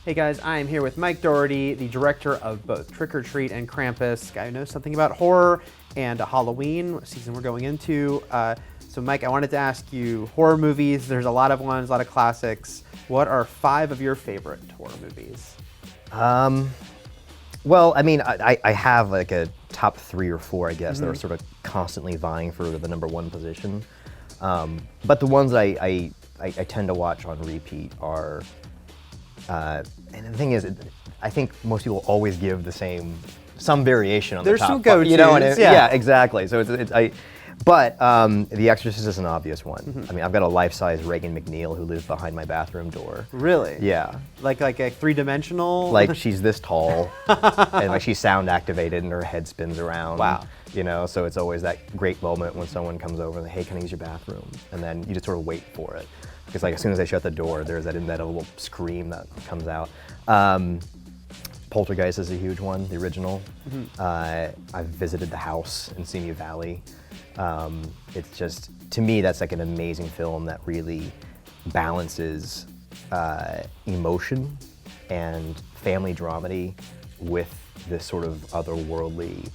Hey guys, I am here with Mike Doherty, the director of both Trick or Treat and Krampus, guy who knows something about horror and Halloween, what season we're going into. So Mike, I wanted to ask you, horror movies, there's a lot of ones, a lot of classics. What are 5 of your favorite horror movies? Well, I mean, I have like a top 3 or 4, I guess, that are sort of constantly vying for the #1 position. But the ones I tend to watch on repeat are, and the thing is, I think most people always give the same, some variation on There's the top. some go-tos, You know, and yeah. yeah, exactly. So but The Exorcist is an obvious one. I mean, I've got a life-size Reagan McNeil who lives behind my bathroom door. Really? Yeah. Like a three-dimensional? Like she's this tall, and like she's sound activated, and her head spins around. Wow. You know, so it's always that great moment when someone comes over and like, hey, can I use your bathroom? And then you just sort of wait for it, because like as soon as they shut the door, there's that inevitable scream that comes out. Poltergeist is a huge one, the original. I've visited the house in Simi Valley. It's just, to me, that's like an amazing film that really balances emotion and family dramedy with this sort of otherworldly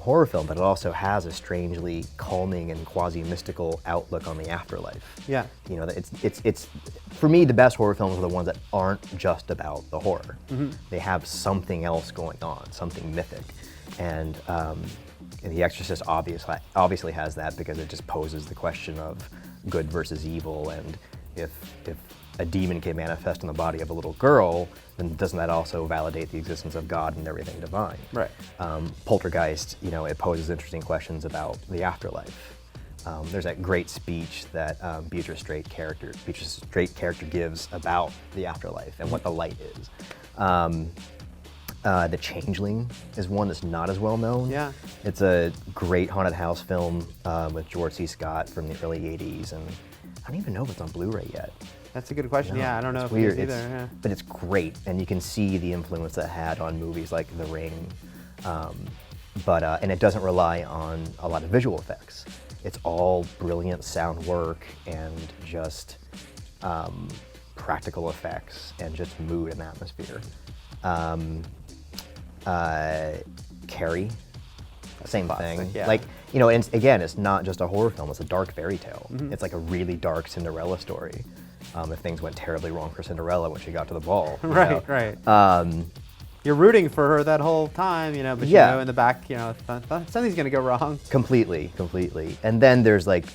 horror film, but it also has a strangely calming and quasi-mystical outlook on the afterlife. Yeah. You know, it's for me, the best horror films are the ones that aren't just about the horror. They have something else going on, something mythic, and The Exorcist obviously has that, because it just poses the question of good versus evil, and if a demon can manifest in the body of a little girl, then doesn't that also validate the existence of God and everything divine? Right. Poltergeist, you know, it poses interesting questions about the afterlife. There's that great speech that Beatrice Straight character gives about the afterlife and what the light is. The Changeling is one that's not as well known. Yeah. It's a great haunted house film with George C. Scott from the early 80s, and I don't even know if it's on Blu-ray yet. That's a good question. No, Yeah, I don't know it's if it is weird. either. Yeah. But it's great, and you can see the influence that it had on movies like The Ring. And it doesn't rely on a lot of visual effects. It's all brilliant sound work and just practical effects and just mood and atmosphere. Carrie, same Classic, thing. yeah. Like, you know, and again, it's not just a horror film, it's a dark fairy tale. It's like a really dark Cinderella story. If things went terribly wrong for Cinderella when she got to the ball. you know. Right. You're rooting for her that whole time, you know, but Yeah. you know in the back, you know, something's gonna go wrong. Completely. And then there's like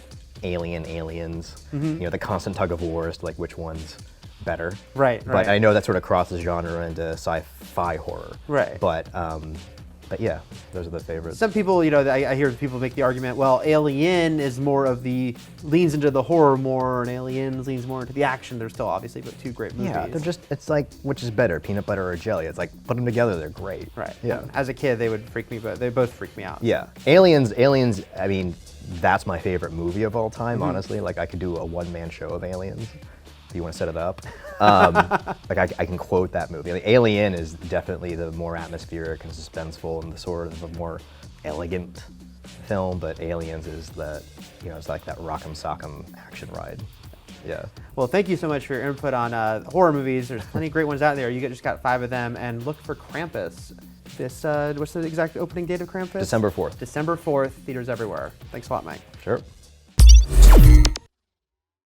aliens, you know, the constant tug of war as to like which one's better. Right. But I know that sort of crosses genre into sci-fi horror. Right. But yeah, those are the favorites. Some people, you know, I hear people make the argument, well, Alien is leans into the horror more, and Aliens leans more into the action. They're still obviously but 2 great movies. Yeah, it's like, which is better, peanut butter or jelly? It's like, put them together, they're great. Right. Yeah. As a kid, they both freak me out. Yeah. Aliens, I mean, that's my favorite movie of all time, honestly. Like, I could do a one-man show of Aliens, if you want to set it up. Like, I can quote that movie. Like, Alien is definitely the more atmospheric and suspenseful and the sort of the more elegant film, but Aliens is it's like that rock'em sock'em action ride. Yeah. Well, thank you so much for your input on horror movies. There's plenty of great ones out there. You just got 5 of them, and look for Krampus. What's the exact opening date of Krampus? December 4th. December 4th, theaters everywhere. Thanks a lot, Mike. Sure.